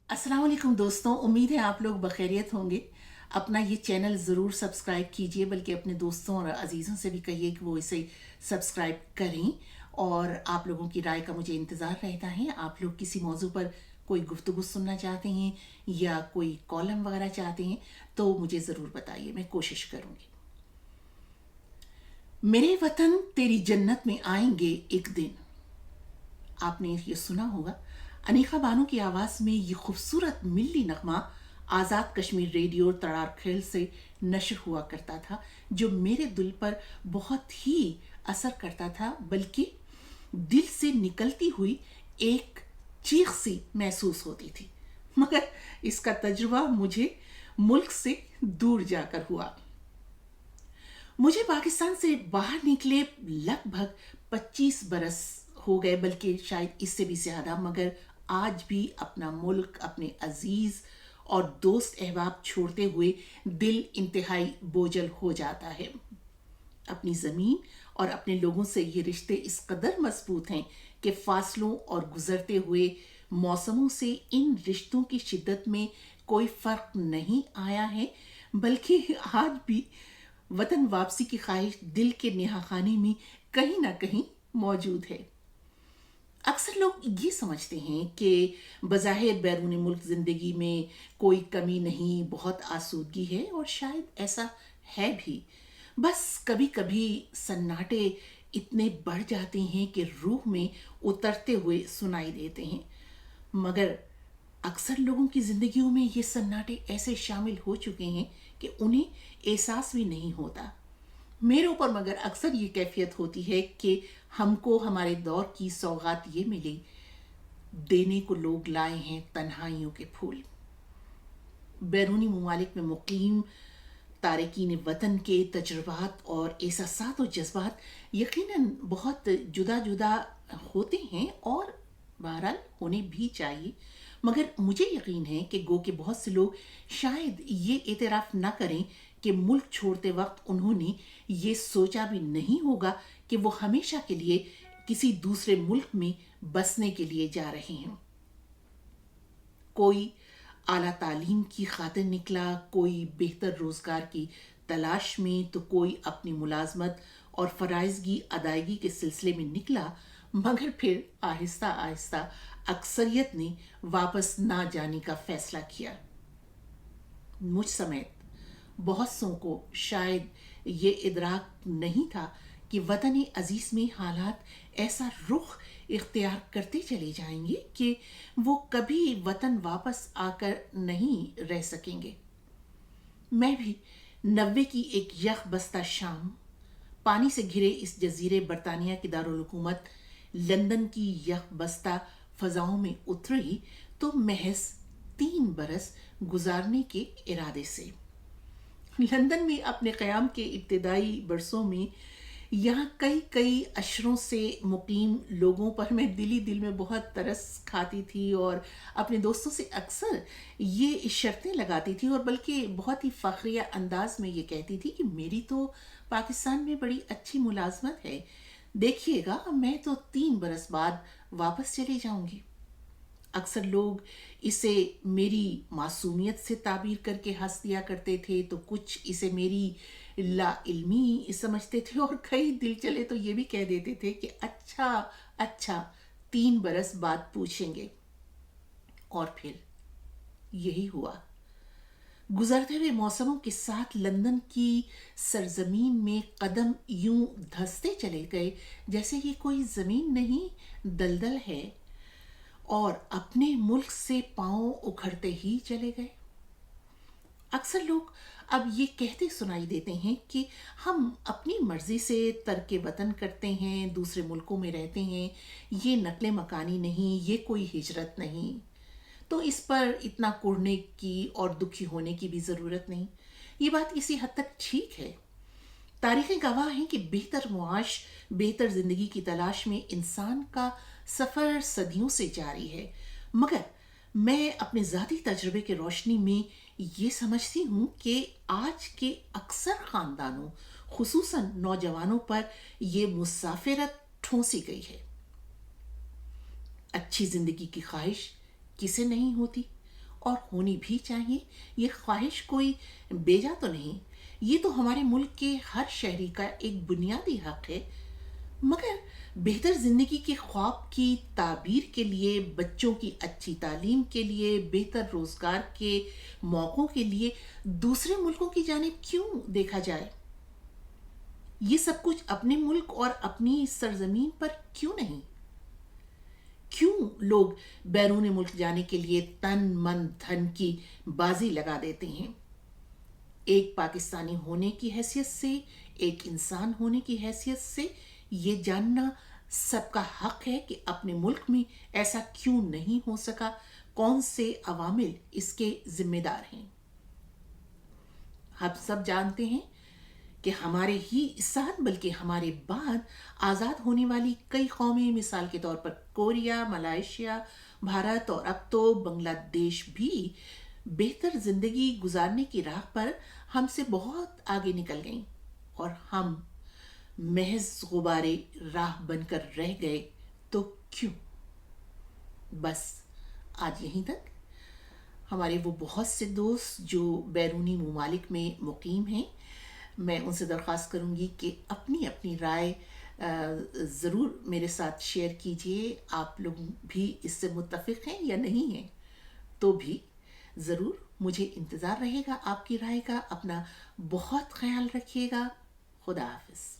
अस्सलाम वालेकुम दोस्तों, उम्मीद है आप लोग बखैरियत होंगे। अपना ये चैनल ज़रूर सब्सक्राइब कीजिए, बल्कि अपने दोस्तों और अजीज़ों से भी कहिए कि वो इसे सब्सक्राइब करें। और आप लोगों की राय का मुझे इंतज़ार रहता है। आप लोग किसी मौजू पर कोई गुफ्तगू सुनना चाहते हैं या कोई कॉलम वगैरह चाहते हैं तो मुझे ज़रूर बताइए, मैं कोशिश करूँगी। मेरे वतन तेरी जन्नत में आएंगे एक दिन। आपने ये सुना होगा। अनीका बानो की आवाज़ में ये खूबसूरत मिल्ली नगमा आज़ाद कश्मीर रेडियो तड़ारखेल से नशर हुआ करता था, जो मेरे दिल पर बहुत ही असर करता था, बल्कि दिल से निकलती हुई एक चीख सी महसूस होती थी। मगर इसका तजुर्बा मुझे मुल्क से दूर जाकर हुआ। मुझे पाकिस्तान से बाहर निकले लगभग 25 बरस हो गए, बल्कि शायद इससे भी ज़्यादा। मगर आज भी अपना मुल्क, अपने अजीज़ और दोस्त अहबाब छोड़ते हुए दिल इंतहाई बोझल हो जाता है। अपनी ज़मीन और अपने लोगों से ये रिश्ते इस कदर मजबूत हैं कि फासलों और गुजरते हुए मौसमों से इन रिश्तों की शिद्दत में कोई फ़र्क नहीं आया है, बल्कि आज भी वतन वापसी की ख्वाहिश दिल के नेहाखाने में कहीं ना कहीं मौजूद है। अक्सर लोग ये समझते हैं कि बज़ाहिर बैरून मुल्क ज़िंदगी में कोई कमी नहीं, बहुत आसूदगी है, और शायद ऐसा है भी। बस कभी कभी सन्नाटे इतने बढ़ जाते हैं कि रूह में उतरते हुए सुनाई देते हैं। मगर अक्सर लोगों की ज़िंदगियों में ये सन्नाटे ऐसे शामिल हो चुके हैं कि उन्हें एहसास भी नहीं होता। मेरे ऊपर मगर अक्सर ये कैफियत होती है कि हमको हमारे दौर की सौगात ये मिली, देने को लोग लाए हैं तन्हाइयों के फूल। बैरूनी ममालिक में मुकीम तारकीन वतन के तजुर्बात और एहसासात और जज्बात यकीनन बहुत जुदा जुदा होते हैं, और बहरहाल होने भी चाहिए। मगर मुझे यकीन है कि गो के बहुत से लोग शायद ये एतराफ़ ना करें कि मुल्क छोड़ते वक्त उन्होंने ये सोचा भी नहीं होगा कि वो हमेशा के लिए किसी दूसरे मुल्क में बसने के लिए जा रहे हैं। कोई आला तालीम की खातिर निकला, कोई बेहतर रोज़गार की तलाश में, तो कोई अपनी मुलाजमत और फ़राइज़ की अदायगी के सिलसिले में निकला। मगर फिर आहिस्ता आहिस्ता अक्सरियत ने वापस ना जाने का फ़ैसला किया। मुझ समेत बहुत सौ को शायद ये इदराक नहीं था कि वतन अजीज़ में हालात ऐसा रुख इख्तियार करते चले जाएंगे कि वो कभी वतन वापस आकर नहीं रह सकेंगे। मैं भी 90 की एक यख बस्ता शाम, पानी से घिरे इस जजीरे बरतानिया की दारुल हुकूमत लंदन की यख बस्ता फ़ज़ाओं में उतरी तो महज 3 बरस गुजारने के इरादे से। लंदन में अपने क़याम के इब्तदाई बरसों में यहाँ कई कई अशरों से मुकीम लोगों पर मैं दिली दिल में बहुत तरस खाती थी, और अपने दोस्तों से अक्सर ये शर्तें लगाती थी, और बल्कि बहुत ही फ़ख्रिया अंदाज में ये कहती थी कि मेरी तो पाकिस्तान में बड़ी अच्छी मुलाजमत है, देखिएगा मैं तो 3 बरस बाद वापस चली जाऊंगी। अक्सर लोग इसे मेरी मासूमियत से ताबीर करके हंस दिया करते थे, तो कुछ इसे मेरी लाइल्मी समझते थे, और कई दिल चले तो ये भी कह देते थे कि अच्छा अच्छा, 3 बरस बाद पूछेंगे। और फिर यही हुआ। गुजरते हुए मौसमों के साथ लंदन की सरजमीन में कदम यूं धंसते चले गए जैसे ये कोई ज़मीन नहीं, दलदल है, और अपने मुल्क से पांव उखड़ते ही चले गए। अक्सर लोग अब ये कहते सुनाई देते हैं कि हम अपनी मर्जी से तर्क वतन करते हैं, दूसरे मुल्कों में रहते हैं, ये नकले मकानी नहीं, ये कोई हिजरत नहीं। तो इस पर इतना कुढ़ने की और दुखी होने की भी ज़रूरत नहीं। ये बात किसी हद तक ठीक है। तारीखें गवाह हैं कि बेहतर मुआश, बेहतर ज़िंदगी की तलाश में इंसान का सफ़र सदियों से जारी है। मगर मैं अपने ज़ाती तजुर्बे की रोशनी में ये समझती हूँ कि आज के अक्सर ख़ानदानों, खुसूसन नौजवानों पर ये मुसाफिरत ठोंसी गई है। अच्छी ज़िंदगी की ख्वाहिश किसे नहीं होती, اور ہونی بھی چاہیے. یہ خواہش کوئی بیجا تو نہیں، یہ تو ہمارے ملک کے ہر شہری کا ایک بنیادی حق ہے. مگر بہتر زندگی کے خواب کی تعبیر کے لیے، بچوں کی اچھی تعلیم کے لیے، بہتر روزگار کے موقعوں کے لیے دوسرے ملکوں کی جانب کیوں دیکھا جائے؟ یہ سب کچھ اپنے ملک اور اپنی سرزمین پر کیوں نہیں؟ کیوں لوگ بیرون ملک جانے کے لیے تن من دھن کی بازی لگا دیتے ہیں؟ ایک پاکستانی ہونے کی حیثیت سے، ایک انسان ہونے کی حیثیت سے یہ جاننا سب کا حق ہے کہ اپنے ملک میں ایسا کیوں نہیں ہو سکا، کون سے عوامل اس کے ذمہ دار ہیں. ہم سب جانتے ہیں کہ ہمارے ہی ساتھ بلکہ ہمارے بعد آزاد ہونے والی کئی قومیں، مثال کے طور پر کوریا، ملائیشیا، بھارت اور اب تو بنگلہ دیش بھی بہتر زندگی گزارنے کی راہ پر ہم سے بہت آگے نکل گئیں، اور ہم محض غبارے راہ بن کر رہ گئے. تو کیوں؟ بس آج یہیں تک. ہمارے وہ بہت سے دوست جو بیرونی ممالک میں مقیم ہیں، میں ان سے درخواست کروں گی کہ اپنی اپنی رائے ضرور میرے ساتھ شیئر کیجئے. آپ لوگ بھی اس سے متفق ہیں یا نہیں ہیں تو بھی ضرور مجھے انتظار رہے گا آپ کی رائے کا. اپنا بہت خیال رکھیے گا. خدا حافظ.